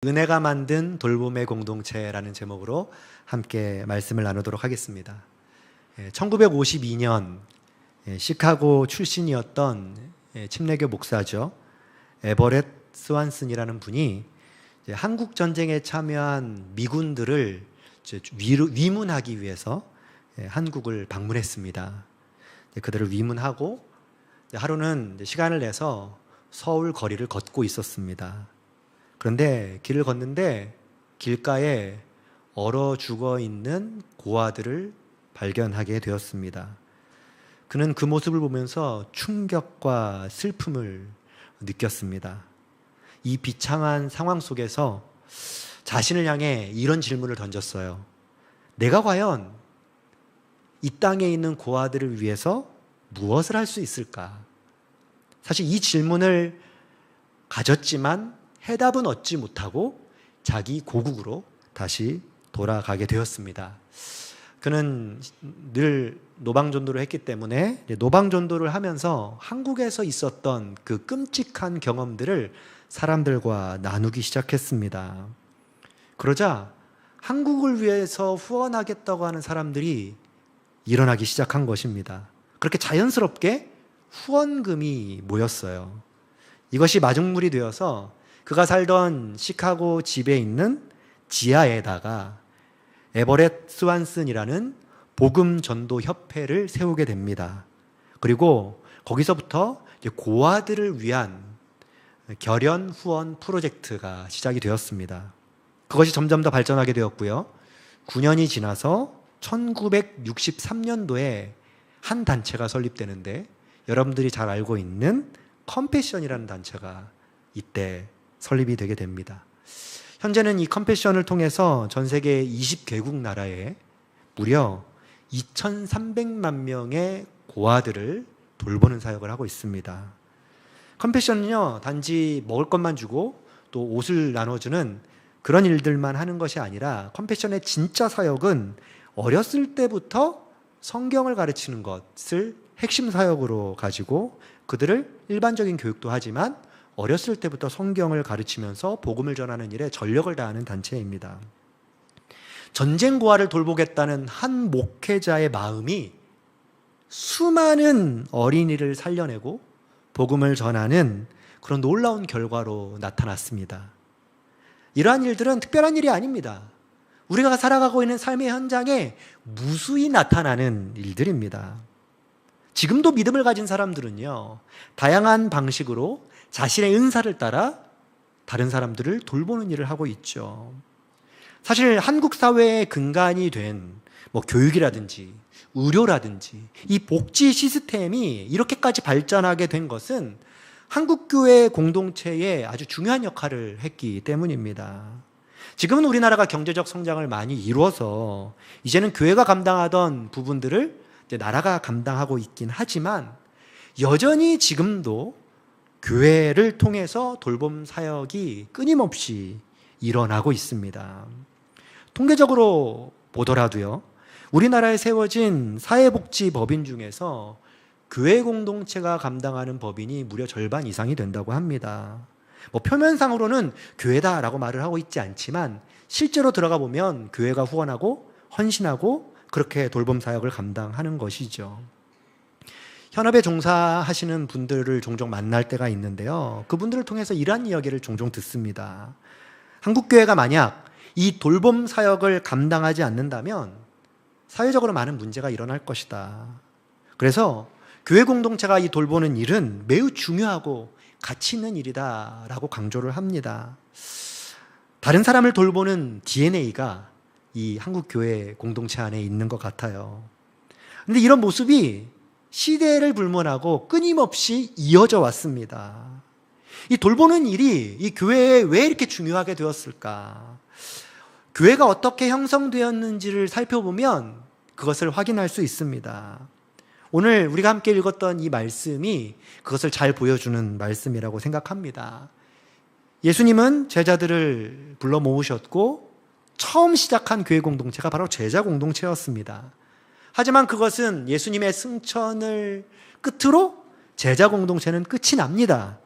은혜가 만든 돌봄의 공동체라는 제목으로 함께 말씀을 나누도록 하겠습니다. 1952년 시카고 출신이었던 침례교 목사죠. 에버렛 스완슨이라는 분이 한국 전쟁에 참여한 미군들을 위문하기 위해서 한국을 방문했습니다. 그들을 위문하고 하루는 시간을 내서 서울 거리를 걷고 있었습니다. 그런데 길을 걷는데 길가에 얼어 죽어 있는 고아들을 발견하게 되었습니다. 그는 그 모습을 보면서 충격과 슬픔을 느꼈습니다. 이 비참한 상황 속에서 자신을 향해 이런 질문을 던졌어요. 내가 과연 이 땅에 있는 고아들을 위해서 무엇을 할 수 있을까? 사실 이 질문을 가졌지만 해답은 얻지 못하고 자기 고국으로 다시 돌아가게 되었습니다. 그는 늘 노방전도를 했기 때문에 노방전도를 하면서 한국에서 있었던 그 끔찍한 경험들을 사람들과 나누기 시작했습니다. 그러자 한국을 위해서 후원하겠다고 하는 사람들이 일어나기 시작한 것입니다. 그렇게 자연스럽게 후원금이 모였어요. 이것이 마중물이 되어서 그가 살던 시카고 집에 있는 지하에다가 에버렛 스완슨이라는 복음 전도 협회를 세우게 됩니다. 그리고 거기서부터 고아들을 위한 결연 후원 프로젝트가 시작이 되었습니다. 그것이 점점 더 발전하게 되었고요. 9년이 지나서 1963년도에 한 단체가 설립되는데 여러분들이 잘 알고 있는 컴패션이라는 단체가 이때 설립이 되게 됩니다. 현재는 이 컴패션을 통해서 전 세계 20개국 나라에 무려 2,300만 명의 고아들을 돌보는 사역을 하고 있습니다. 컴패션은요, 단지 먹을 것만 주고 또 옷을 나눠주는 그런 일들만 하는 것이 아니라 컴패션의 진짜 사역은 어렸을 때부터 성경을 가르치는 것을 핵심 사역으로 가지고 그들을 일반적인 교육도 하지만 어렸을 때부터 성경을 가르치면서 복음을 전하는 일에 전력을 다하는 단체입니다. 전쟁 고아를 돌보겠다는 한 목회자의 마음이 수많은 어린이를 살려내고 복음을 전하는 그런 놀라운 결과로 나타났습니다. 이러한 일들은 특별한 일이 아닙니다. 우리가 살아가고 있는 삶의 현장에 무수히 나타나는 일들입니다. 지금도 믿음을 가진 사람들은요, 다양한 방식으로 자신의 은사를 따라 다른 사람들을 돌보는 일을 하고 있죠. 사실 한국 사회의 근간이 된 교육이라든지 의료라든지 이 복지 시스템이 이렇게까지 발전하게 된 것은 한국교회 공동체에 아주 중요한 역할을 했기 때문입니다. 지금은 우리나라가 경제적 성장을 많이 이루어서 이제는 교회가 감당하던 부분들을 이제 나라가 감당하고 있긴 하지만 여전히 지금도 교회를 통해서 돌봄 사역이 끊임없이 일어나고 있습니다. 통계적으로 보더라도요, 우리나라에 세워진 사회복지법인 중에서 교회 공동체가 감당하는 법인이 무려 절반 이상이 된다고 합니다. 표면상으로는 교회다라고 말을 하고 있지 않지만 실제로 들어가 보면 교회가 후원하고 헌신하고 그렇게 돌봄 사역을 감당하는 것이죠. 현업에 종사하시는 분들을 종종 만날 때가 있는데요. 그분들을 통해서 이러한 이야기를 종종 듣습니다. 한국교회가 만약 이 돌봄 사역을 감당하지 않는다면 사회적으로 많은 문제가 일어날 것이다. 그래서 교회 공동체가 이 돌보는 일은 매우 중요하고 가치 있는 일이다 라고 강조를 합니다. 다른 사람을 돌보는 DNA가 이 한국교회 공동체 안에 있는 것 같아요. 그런데 이런 모습이 시대를 불문하고 끊임없이 이어져 왔습니다. 이 돌보는 일이 이 교회에 왜 이렇게 중요하게 되었을까? 교회가 어떻게 형성되었는지를 살펴보면 그것을 확인할 수 있습니다. 오늘 우리가 함께 읽었던 이 말씀이 그것을 잘 보여주는 말씀이라고 생각합니다. 예수님은 제자들을 불러 모으셨고 처음 시작한 교회 공동체가 바로 제자 공동체였습니다. 하지만 그것은 예수님의 승천을 끝으로 제자 공동체는 끝이 납니다.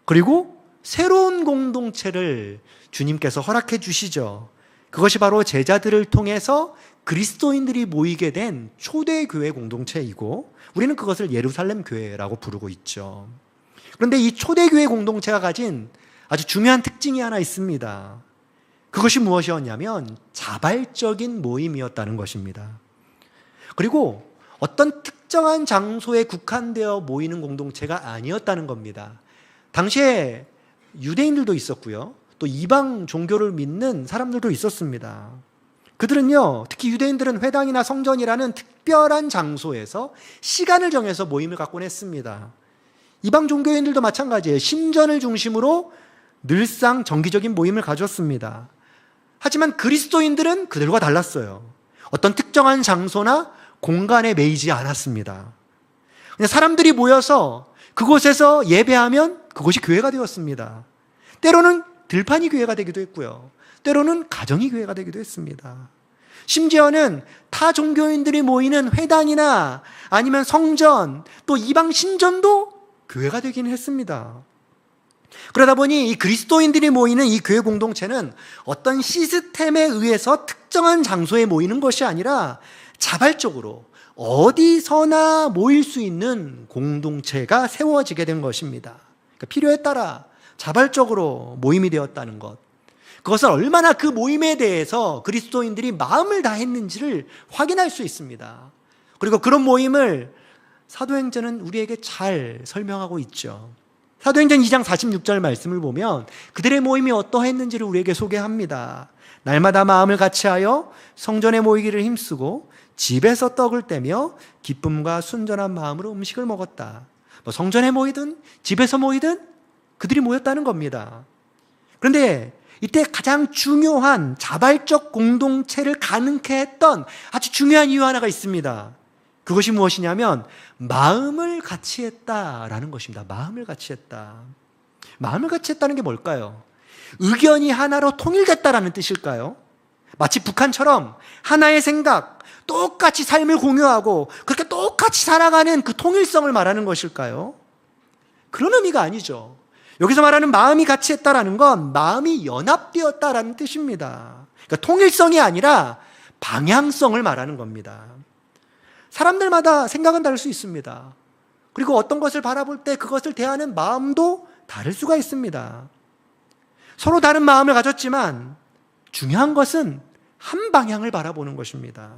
그리고 새로운 공동체를 주님께서 허락해 주시죠. 그것이 바로 제자들을 통해서 그리스도인들이 모이게 된 초대교회 공동체이고 우리는 그것을 예루살렘 교회라고 부르고 있죠. 그런데 이 초대교회 공동체가 가진 아주 중요한 특징이 하나 있습니다. 그것이 무엇이었냐면 자발적인 모임이었다는 것입니다. 그리고 어떤 특정한 장소에 국한되어 모이는 공동체가 아니었다는 겁니다. 당시에 유대인들도 있었고요. 또 이방 종교를 믿는 사람들도 있었습니다. 그들은요, 특히 유대인들은 회당이나 성전이라는 특별한 장소에서 시간을 정해서 모임을 갖곤 했습니다. 이방 종교인들도 마찬가지예요. 신전을 중심으로 늘상 정기적인 모임을 가졌습니다. 하지만 그리스도인들은 그들과 달랐어요. 어떤 특정한 장소나 공간에 매이지 않았습니다. 그냥 사람들이 모여서 그곳에서 예배하면 그곳이 교회가 되었습니다. 때로는 들판이 교회가 되기도 했고요. 때로는 가정이 교회가 되기도 했습니다. 심지어는 타 종교인들이 모이는 회당이나 아니면 성전, 또 이방 신전도 교회가 되긴 했습니다. 그러다 보니 이 그리스도인들이 모이는 이 교회 공동체는 어떤 시스템에 의해서 특정한 장소에 모이는 것이 아니라 자발적으로 어디서나 모일 수 있는 공동체가 세워지게 된 것입니다. 그러니까 필요에 따라 자발적으로 모임이 되었다는 것. 그것은 얼마나 그 모임에 대해서 그리스도인들이 마음을 다했는지를 확인할 수 있습니다. 그리고 그런 모임을 사도행전은 우리에게 잘 설명하고 있죠. 사도행전 2장 46절 말씀을 보면 그들의 모임이 어떠했는지를 우리에게 소개합니다. 날마다 마음을 같이하여 성전에 모이기를 힘쓰고 집에서 떡을 떼며 기쁨과 순전한 마음으로 음식을 먹었다. 성전에 모이든 집에서 모이든 그들이 모였다는 겁니다. 그런데 이때 가장 중요한 자발적 공동체를 가능케 했던 아주 중요한 이유 하나가 있습니다. 그것이 무엇이냐면 마음을 같이 했다라는 것입니다. 마음을 같이 했다. 마음을 같이 했다는 게 뭘까요? 의견이 하나로 통일됐다라는 뜻일까요? 마치 북한처럼 하나의 생각, 똑같이 삶을 공유하고 그렇게 똑같이 살아가는 그 통일성을 말하는 것일까요? 그런 의미가 아니죠. 여기서 말하는 마음이 같이 했다라는 건 마음이 연합되었다라는 뜻입니다. 그러니까 통일성이 아니라 방향성을 말하는 겁니다. 사람들마다 생각은 다를 수 있습니다. 그리고 어떤 것을 바라볼 때 그것을 대하는 마음도 다를 수가 있습니다. 서로 다른 마음을 가졌지만 중요한 것은 한 방향을 바라보는 것입니다.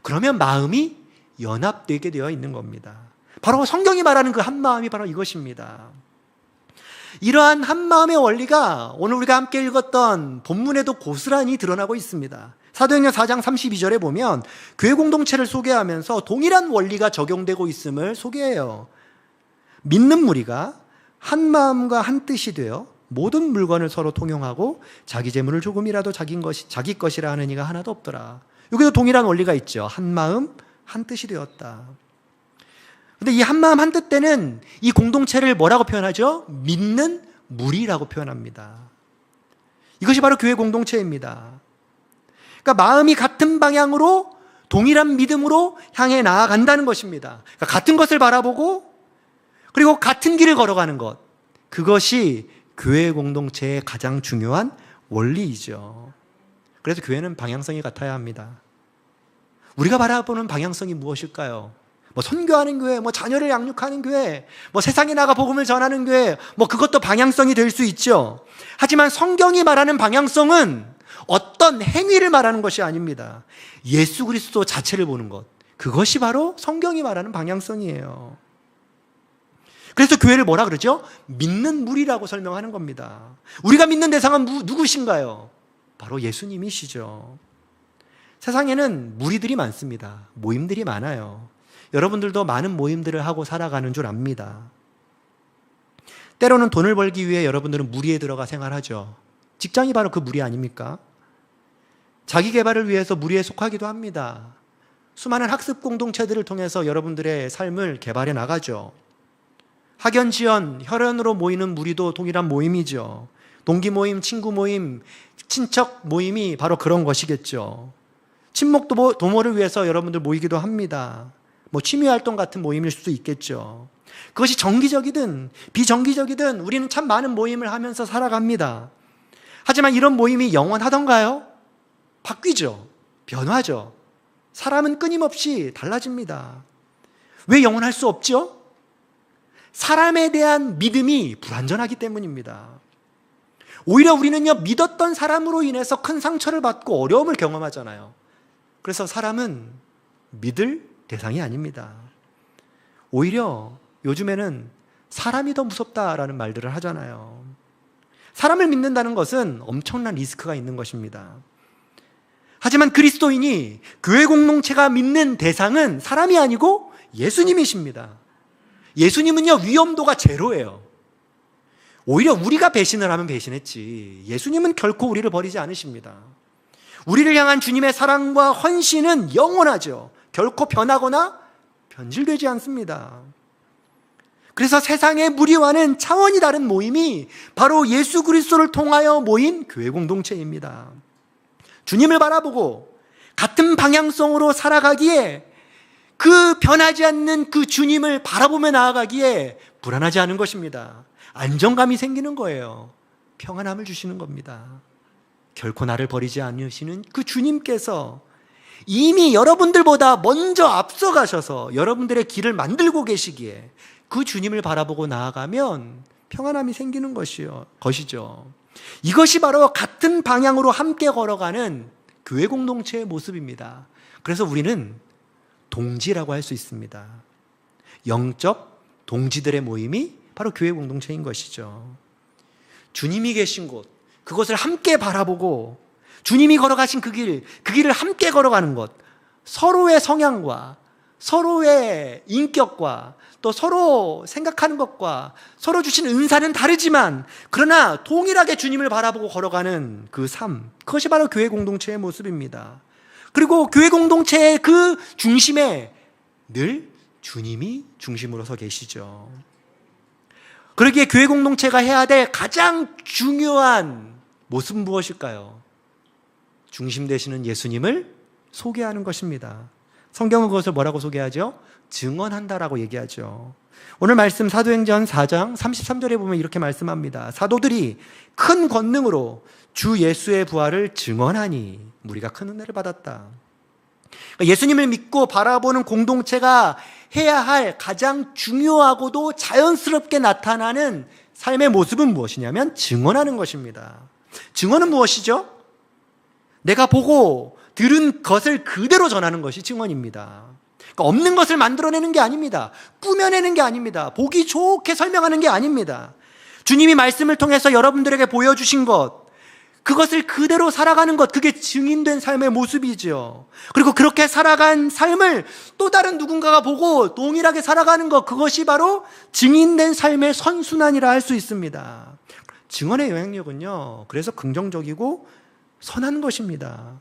그러면 마음이 연합되게 되어 있는 겁니다. 바로 성경이 말하는 그 한 마음이 바로 이것입니다. 이러한 한 마음의 원리가 오늘 우리가 함께 읽었던 본문에도 고스란히 드러나고 있습니다. 사도행전 4장 32절에 보면 교회 공동체를 소개하면서 동일한 원리가 적용되고 있음을 소개해요. 믿는 무리가 한 마음과 한 뜻이 되어 모든 물건을 서로 통용하고 자기 재물을 조금이라도 자기 것이라 하는 이가 하나도 없더라. 여기도 동일한 원리가 있죠. 한 마음 한 뜻이 되었다. 근데 이 한 마음 한 뜻 때는 이 공동체를 뭐라고 표현하죠? 믿는 무리라고 표현합니다. 이것이 바로 교회 공동체입니다. 그러니까 마음이 같은 방향으로 동일한 믿음으로 향해 나아간다는 것입니다. 그러니까 같은 것을 바라보고 그리고 같은 길을 걸어가는 것. 그것이 교회 공동체의 가장 중요한 원리이죠. 그래서 교회는 방향성이 같아야 합니다. 우리가 바라보는 방향성이 무엇일까요? 선교하는 교회, 자녀를 양육하는 교회, 세상에 나가 복음을 전하는 교회, 그것도 방향성이 될 수 있죠. 하지만 성경이 말하는 방향성은 어떤 행위를 말하는 것이 아닙니다. 예수 그리스도 자체를 보는 것. 그것이 바로 성경이 말하는 방향성이에요. 그래서 교회를 뭐라 그러죠? 믿는 무리라고 설명하는 겁니다. 우리가 믿는 대상은 누구신가요? 바로 예수님이시죠. 세상에는 무리들이 많습니다. 모임들이 많아요. 여러분들도 많은 모임들을 하고 살아가는 줄 압니다. 때로는 돈을 벌기 위해 여러분들은 무리에 들어가 생활하죠. 직장이 바로 그 무리 아닙니까? 자기 개발을 위해서 무리에 속하기도 합니다. 수많은 학습 공동체들을 통해서 여러분들의 삶을 개발해 나가죠. 학연, 지연, 혈연으로 모이는 무리도 동일한 모임이죠. 동기 모임, 친구 모임, 친척 모임이 바로 그런 것이겠죠. 친목 도모를 위해서 여러분들 모이기도 합니다. 취미 활동 같은 모임일 수도 있겠죠. 그것이 정기적이든 비정기적이든 우리는 참 많은 모임을 하면서 살아갑니다. 하지만 이런 모임이 영원하던가요? 바뀌죠. 변화죠. 사람은 끊임없이 달라집니다. 왜 영원할 수 없죠? 사람에 대한 믿음이 불완전하기 때문입니다. 오히려 우리는요, 믿었던 사람으로 인해서 큰 상처를 받고 어려움을 경험하잖아요. 그래서 사람은 믿을 대상이 아닙니다. 오히려 요즘에는 사람이 더 무섭다라는 말들을 하잖아요. 사람을 믿는다는 것은 엄청난 리스크가 있는 것입니다. 하지만 그리스도인이 교회 공동체가 믿는 대상은 사람이 아니고 예수님이십니다. 예수님은요, 위험도가 제로예요. 오히려 우리가 배신을 하면 배신했지, 예수님은 결코 우리를 버리지 않으십니다. 우리를 향한 주님의 사랑과 헌신은 영원하죠. 결코 변하거나 변질되지 않습니다. 그래서 세상의 무리와는 차원이 다른 모임이 바로 예수 그리스도를 통하여 모인 교회 공동체입니다. 주님을 바라보고 같은 방향성으로 살아가기에, 그 변하지 않는 그 주님을 바라보며 나아가기에 불안하지 않은 것입니다. 안정감이 생기는 거예요. 평안함을 주시는 겁니다. 결코 나를 버리지 않으시는 그 주님께서 이미 여러분들보다 먼저 앞서가셔서 여러분들의 길을 만들고 계시기에 그 주님을 바라보고 나아가면 평안함이 생기는 것이죠. 이것이 바로 같은 방향으로 함께 걸어가는 교회 공동체의 모습입니다. 그래서 우리는 동지라고 할 수 있습니다. 영적 동지들의 모임이 바로 교회 공동체인 것이죠. 주님이 계신 곳, 그것을 함께 바라보고 주님이 걸어가신 그 길을 함께 걸어가는 것, 서로의 성향과 서로의 인격과 또 서로 생각하는 것과 서로 주신 은사는 다르지만 그러나 동일하게 주님을 바라보고 걸어가는 그 삶, 그것이 바로 교회 공동체의 모습입니다. 그리고 교회 공동체의 그 중심에 늘 주님이 중심으로 서 계시죠. 그러기에 교회 공동체가 해야 될 가장 중요한 모습은 무엇일까요? 중심 되시는 예수님을 소개하는 것입니다. 성경은 그것을 뭐라고 소개하죠? 증언한다라고 얘기하죠. 오늘 말씀 사도행전 4장 33절에 보면 이렇게 말씀합니다. 사도들이 큰 권능으로 주 예수의 부활을 증언하니 무리가 큰 은혜를 받았다. 예수님을 믿고 바라보는 공동체가 해야 할 가장 중요하고도 자연스럽게 나타나는 삶의 모습은 무엇이냐면 증언하는 것입니다. 증언은 무엇이죠? 내가 보고 들은 것을 그대로 전하는 것이 증언입니다. 그러니까 없는 것을 만들어내는 게 아닙니다. 꾸며내는 게 아닙니다. 보기 좋게 설명하는 게 아닙니다. 주님이 말씀을 통해서 여러분들에게 보여주신 것, 그것을 그대로 살아가는 것, 그게 증인된 삶의 모습이죠. 그리고 그렇게 살아간 삶을 또 다른 누군가가 보고 동일하게 살아가는 것, 그것이 바로 증인된 삶의 선순환이라 할 수 있습니다. 증언의 영향력은요, 그래서 긍정적이고 선한 것입니다.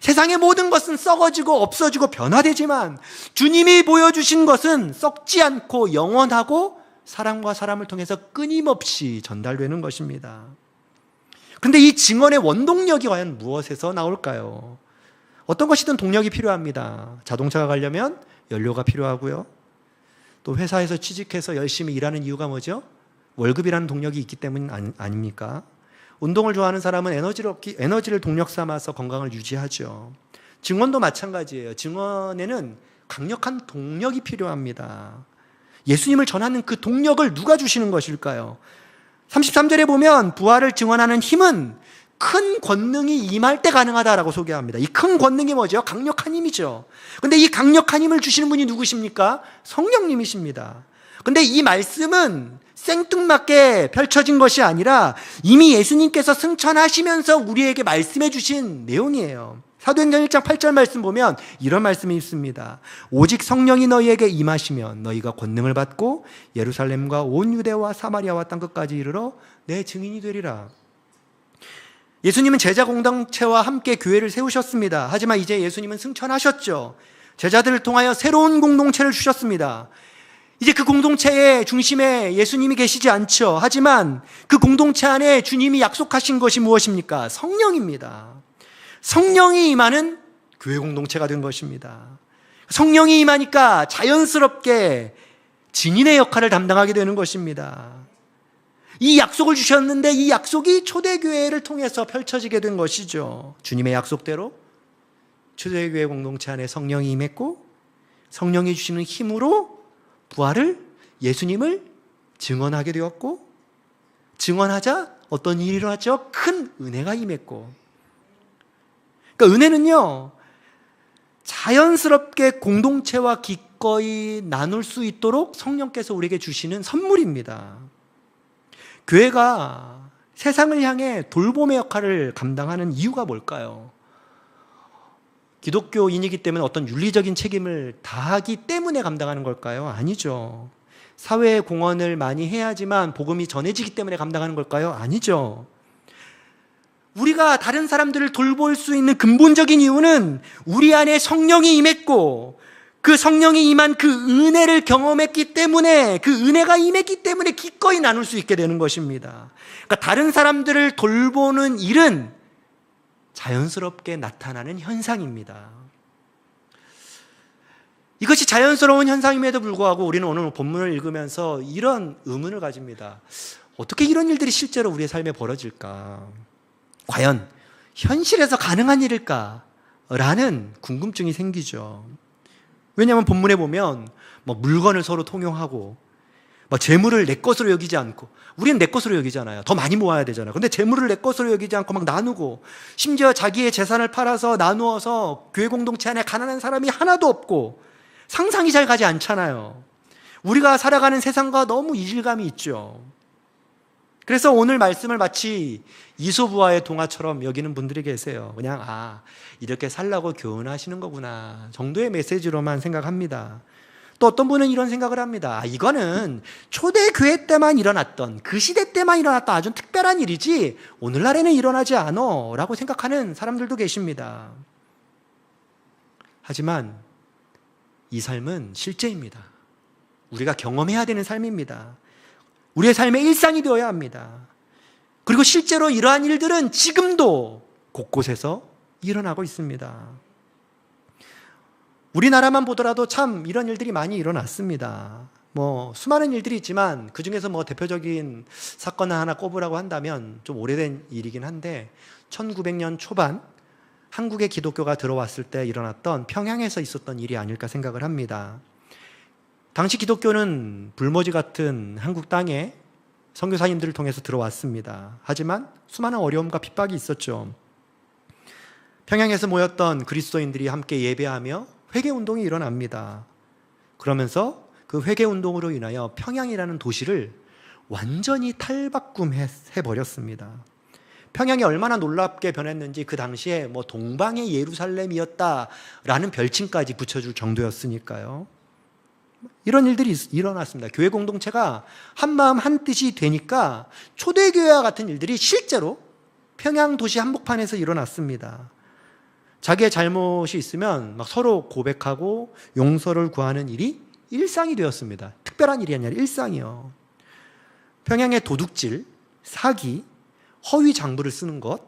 세상의 모든 것은 썩어지고 없어지고 변화되지만 주님이 보여주신 것은 썩지 않고 영원하고 사람과 사람을 통해서 끊임없이 전달되는 것입니다. 그런데 이 증언의 원동력이 과연 무엇에서 나올까요? 어떤 것이든 동력이 필요합니다. 자동차가 가려면 연료가 필요하고요. 또 회사에서 취직해서 열심히 일하는 이유가 뭐죠? 월급이라는 동력이 있기 때문 아닙니까? 운동을 좋아하는 사람은 에너지를 동력 삼아서 건강을 유지하죠. 증언도 마찬가지예요. 증언에는 강력한 동력이 필요합니다. 예수님을 전하는 그 동력을 누가 주시는 것일까요? 33절에 보면 부활을 증언하는 힘은 큰 권능이 임할 때 가능하다라고 소개합니다. 이 큰 권능이 뭐죠? 강력한 힘이죠. 근데 이 강력한 힘을 주시는 분이 누구십니까? 성령님이십니다. 근데 이 말씀은 생뚱맞게 펼쳐진 것이 아니라 이미 예수님께서 승천하시면서 우리에게 말씀해 주신 내용이에요. 사도행전 1장 8절 말씀 보면 이런 말씀이 있습니다. 오직 성령이 너희에게 임하시면 너희가 권능을 받고 예루살렘과 온 유대와 사마리아와 땅끝까지 이르러 내 증인이 되리라. 예수님은 제자 공동체와 함께 교회를 세우셨습니다. 하지만 이제 예수님은 승천하셨죠. 제자들을 통하여 새로운 공동체를 주셨습니다. 이제 그 공동체의 중심에 예수님이 계시지 않죠. 하지만 그 공동체 안에 주님이 약속하신 것이 무엇입니까? 성령입니다. 성령이 임하는 교회 공동체가 된 것입니다. 성령이 임하니까 자연스럽게 증인의 역할을 담당하게 되는 것입니다. 이 약속을 주셨는데 이 약속이 초대교회를 통해서 펼쳐지게 된 것이죠. 주님의 약속대로 초대교회 공동체 안에 성령이 임했고 성령이 주시는 힘으로 부활을, 예수님을 증언하게 되었고, 증언하자 어떤 일이 일어났죠? 큰 은혜가 임했고. 그러니까 은혜는요, 자연스럽게 공동체와 기꺼이 나눌 수 있도록 성령께서 우리에게 주시는 선물입니다. 교회가 세상을 향해 돌봄의 역할을 감당하는 이유가 뭘까요? 기독교인이기 때문에 어떤 윤리적인 책임을 다하기 때문에 감당하는 걸까요? 아니죠. 사회에 공헌을 많이 해야지만 복음이 전해지기 때문에 감당하는 걸까요? 아니죠. 우리가 다른 사람들을 돌볼 수 있는 근본적인 이유는 우리 안에 성령이 임했고 그 성령이 임한 그 은혜를 경험했기 때문에, 그 은혜가 임했기 때문에 기꺼이 나눌 수 있게 되는 것입니다. 그러니까 다른 사람들을 돌보는 일은 자연스럽게 나타나는 현상입니다. 이것이 자연스러운 현상임에도 불구하고 우리는 오늘 본문을 읽으면서 이런 의문을 가집니다. 어떻게 이런 일들이 실제로 우리의 삶에 벌어질까? 과연 현실에서 가능한 일일까? 라는 궁금증이 생기죠. 왜냐하면 본문에 보면 물건을 서로 통용하고 재물을 내 것으로 여기지 않고, 우리는 내 것으로 여기잖아요. 더 많이 모아야 되잖아요. 근데 재물을 내 것으로 여기지 않고 막 나누고, 심지어 자기의 재산을 팔아서 나누어서 교회 공동체 안에 가난한 사람이 하나도 없고, 상상이 잘 가지 않잖아요. 우리가 살아가는 세상과 너무 이질감이 있죠. 그래서 오늘 말씀을 마치 이솝우화의 동화처럼 여기는 분들이 계세요. 그냥 이렇게 살라고 교훈하시는 거구나 정도의 메시지로만 생각합니다. 또 어떤 분은 이런 생각을 합니다. 이거는 초대교회 때만 일어났던, 그 시대 때만 일어났던 아주 특별한 일이지 오늘날에는 일어나지 않아 라고 생각하는 사람들도 계십니다. 하지만 이 삶은 실제입니다. 우리가 경험해야 되는 삶입니다. 우리의 삶의 일상이 되어야 합니다. 그리고 실제로 이러한 일들은 지금도 곳곳에서 일어나고 있습니다. 우리나라만 보더라도 참 이런 일들이 많이 일어났습니다. 수많은 일들이 있지만 그 중에서 대표적인 사건 하나 꼽으라고 한다면 좀 오래된 일이긴 한데 1900년 초반 한국에 기독교가 들어왔을 때 일어났던 평양에서 있었던 일이 아닐까 생각을 합니다. 당시 기독교는 불모지 같은 한국 땅에 선교사님들을 통해서 들어왔습니다. 하지만 수많은 어려움과 핍박이 있었죠. 평양에서 모였던 그리스도인들이 함께 예배하며 회개운동이 일어납니다. 그러면서 그 회개운동으로 인하여 평양이라는 도시를 완전히 탈바꿈해버렸습니다. 평양이 얼마나 놀랍게 변했는지 그 당시에 동방의 예루살렘이었다라는 별칭까지 붙여줄 정도였으니까요. 이런 일들이 일어났습니다. 교회 공동체가 한마음 한뜻이 되니까 초대교회와 같은 일들이 실제로 평양 도시 한복판에서 일어났습니다. 자기의 잘못이 있으면 서로 고백하고 용서를 구하는 일이 일상이 되었습니다. 특별한 일이 아니라 일상이요. 평양의 도둑질, 사기, 허위 장부를 쓰는 것,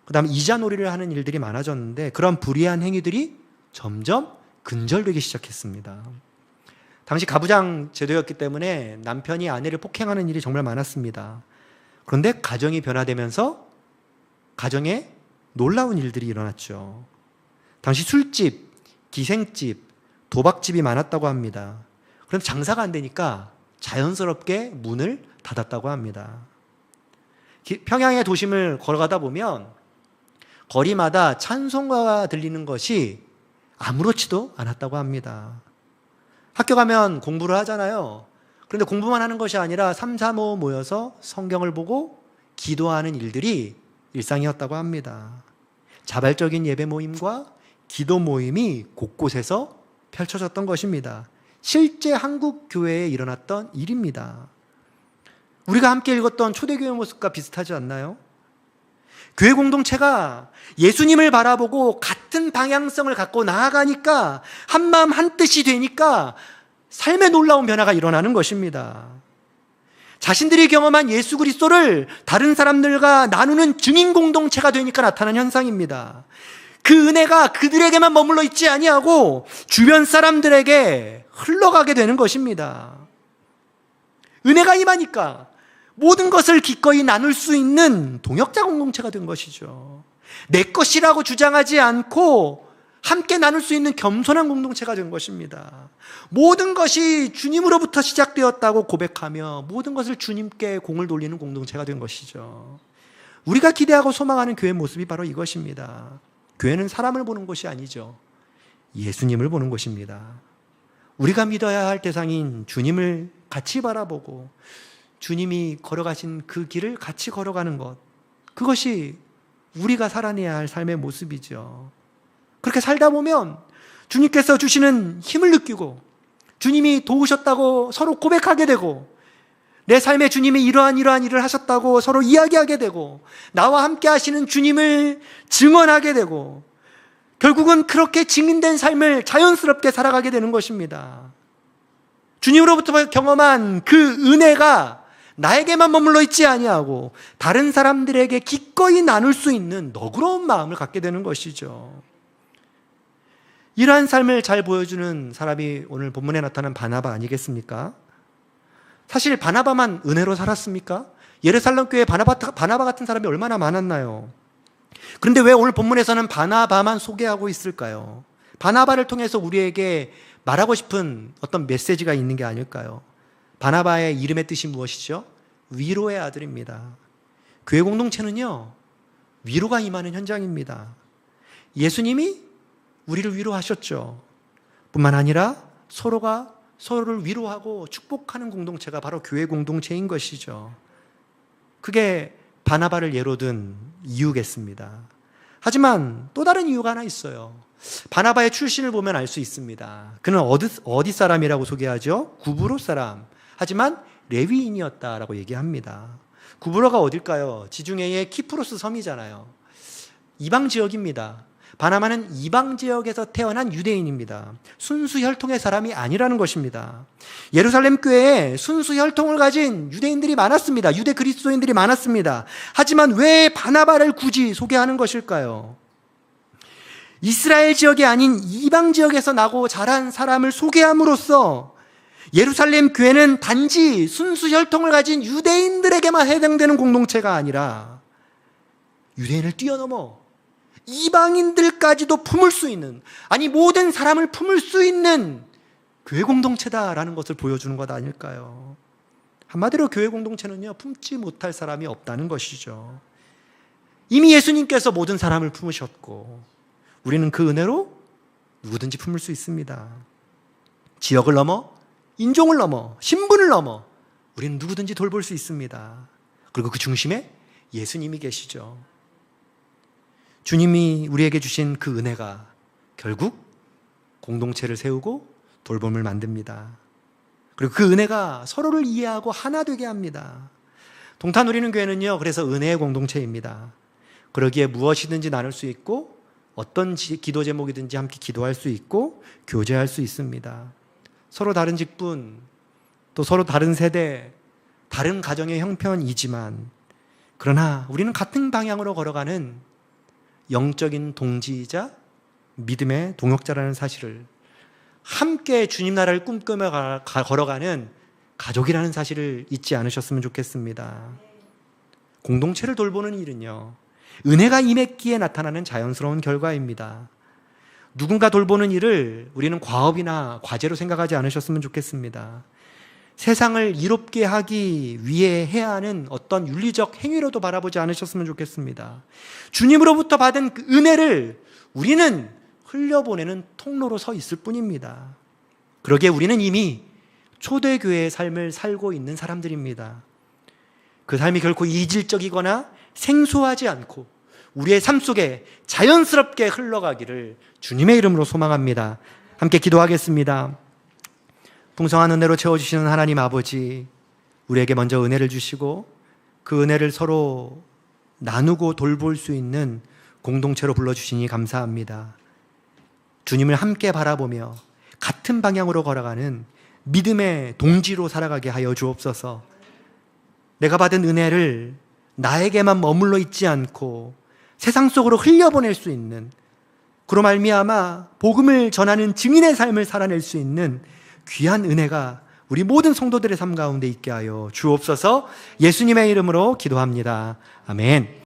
그 다음에 이자놀이를 하는 일들이 많아졌는데 그런 불의한 행위들이 점점 근절되기 시작했습니다. 당시 가부장 제도였기 때문에 남편이 아내를 폭행하는 일이 정말 많았습니다. 그런데 가정이 변화되면서 가정에 놀라운 일들이 일어났죠. 당시 술집, 기생집, 도박집이 많았다고 합니다. 그런데 장사가 안 되니까 자연스럽게 문을 닫았다고 합니다. 평양의 도심을 걸어가다 보면 거리마다 찬송가가 들리는 것이 아무렇지도 않았다고 합니다. 학교 가면 공부를 하잖아요. 그런데 공부만 하는 것이 아니라 3, 4, 5 모여서 성경을 보고 기도하는 일들이 일상이었다고 합니다. 자발적인 예배 모임과 기도 모임이 곳곳에서 펼쳐졌던 것입니다. 실제 한국 교회에 일어났던 일입니다. 우리가 함께 읽었던 초대교회 모습과 비슷하지 않나요? 교회 공동체가 예수님을 바라보고 같은 방향성을 갖고 나아가니까 한마음 한뜻이 되니까 삶의 놀라운 변화가 일어나는 것입니다. 자신들이 경험한 예수 그리스도를 다른 사람들과 나누는 증인 공동체가 되니까 나타난 현상입니다. 그 은혜가 그들에게만 머물러 있지 아니하고 주변 사람들에게 흘러가게 되는 것입니다. 은혜가 임하니까 모든 것을 기꺼이 나눌 수 있는 동역자 공동체가 된 것이죠. 내 것이라고 주장하지 않고 함께 나눌 수 있는 겸손한 공동체가 된 것입니다. 모든 것이 주님으로부터 시작되었다고 고백하며 모든 것을 주님께 공을 돌리는 공동체가 된 것이죠. 우리가 기대하고 소망하는 교회 모습이 바로 이것입니다. 교회는 사람을 보는 곳이 아니죠. 예수님을 보는 곳입니다. 우리가 믿어야 할 대상인 주님을 같이 바라보고 주님이 걸어가신 그 길을 같이 걸어가는 것, 그것이 우리가 살아내야 할 삶의 모습이죠. 그렇게 살다 보면 주님께서 주시는 힘을 느끼고 주님이 도우셨다고 서로 고백하게 되고 내 삶에 주님이 이러한 일을 하셨다고 서로 이야기하게 되고 나와 함께 하시는 주님을 증언하게 되고 결국은 그렇게 증인된 삶을 자연스럽게 살아가게 되는 것입니다. 주님으로부터 경험한 그 은혜가 나에게만 머물러 있지 아니하고 다른 사람들에게 기꺼이 나눌 수 있는 너그러운 마음을 갖게 되는 것이죠. 이러한 삶을 잘 보여주는 사람이 오늘 본문에 나타난 바나바 아니겠습니까? 사실 바나바만 은혜로 살았습니까? 예루살렘 교회에 바나바 같은 사람이 얼마나 많았나요? 그런데 왜 오늘 본문에서는 바나바만 소개하고 있을까요? 바나바를 통해서 우리에게 말하고 싶은 어떤 메시지가 있는 게 아닐까요? 바나바의 이름의 뜻이 무엇이죠? 위로의 아들입니다. 교회 공동체는요, 위로가 임하는 현장입니다. 예수님이 우리를 위로하셨죠. 뿐만 아니라 서로가 서로를 위로하고 축복하는 공동체가 바로 교회 공동체인 것이죠. 그게 바나바를 예로 든 이유겠습니다. 하지만 또 다른 이유가 하나 있어요. 바나바의 출신을 보면 알 수 있습니다. 그는 어디 사람이라고 소개하죠? 구브로 사람. 하지만 레위인이었다라고 얘기합니다. 구브로가 어딜까요? 지중해의 키프로스 섬이잖아요. 이방 지역입니다. 바나바는 이방 지역에서 태어난 유대인입니다. 순수 혈통의 사람이 아니라는 것입니다. 예루살렘 교회에 순수 혈통을 가진 유대인들이 많았습니다. 유대 그리스도인들이 많았습니다. 하지만 왜 바나바를 굳이 소개하는 것일까요? 이스라엘 지역이 아닌 이방 지역에서 나고 자란 사람을 소개함으로써 예루살렘 교회는 단지 순수 혈통을 가진 유대인들에게만 해당되는 공동체가 아니라 유대인을 뛰어넘어 이방인들까지도 품을 수 있는, 아니 모든 사람을 품을 수 있는 교회 공동체다라는 것을 보여주는 것 아닐까요? 한마디로 교회 공동체는요, 품지 못할 사람이 없다는 것이죠. 이미 예수님께서 모든 사람을 품으셨고 우리는 그 은혜로 누구든지 품을 수 있습니다. 지역을 넘어, 인종을 넘어, 신분을 넘어 우리는 누구든지 돌볼 수 있습니다. 그리고 그 중심에 예수님이 계시죠. 주님이 우리에게 주신 그 은혜가 결국 공동체를 세우고 돌봄을 만듭니다. 그리고 그 은혜가 서로를 이해하고 하나 되게 합니다. 동탄 누리는 교회는요, 그래서 은혜의 공동체입니다. 그러기에 무엇이든지 나눌 수 있고 어떤 기도 제목이든지 함께 기도할 수 있고 교제할 수 있습니다. 서로 다른 직분, 또 서로 다른 세대, 다른 가정의 형편이지만 그러나 우리는 같은 방향으로 걸어가는 영적인 동지이자 믿음의 동역자라는 사실을, 함께 주님 나라를 꿈꾸며 걸어가는 가족이라는 사실을 잊지 않으셨으면 좋겠습니다. 공동체를 돌보는 일은요, 은혜가 임했기에 나타나는 자연스러운 결과입니다. 누군가 돌보는 일을 우리는 과업이나 과제로 생각하지 않으셨으면 좋겠습니다. 세상을 이롭게 하기 위해 해야 하는 어떤 윤리적 행위로도 바라보지 않으셨으면 좋겠습니다. 주님으로부터 받은 그 은혜를 우리는 흘려보내는 통로로 서 있을 뿐입니다. 그러기에 우리는 이미 초대교회의 삶을 살고 있는 사람들입니다. 그 삶이 결코 이질적이거나 생소하지 않고 우리의 삶 속에 자연스럽게 흘러가기를 주님의 이름으로 소망합니다. 함께 기도하겠습니다. 풍성한 은혜로 채워주시는 하나님 아버지, 우리에게 먼저 은혜를 주시고 그 은혜를 서로 나누고 돌볼 수 있는 공동체로 불러주시니 감사합니다. 주님을 함께 바라보며 같은 방향으로 걸어가는 믿음의 동지로 살아가게 하여 주옵소서. 내가 받은 은혜를 나에게만 머물러 있지 않고 세상 속으로 흘려보낼 수 있는 그로 말미암아 복음을 전하는 증인의 삶을 살아낼 수 있는 귀한 은혜가 우리 모든 성도들의 삶 가운데 있게 하여 주옵소서. 예수님의 이름으로 기도합니다. 아멘.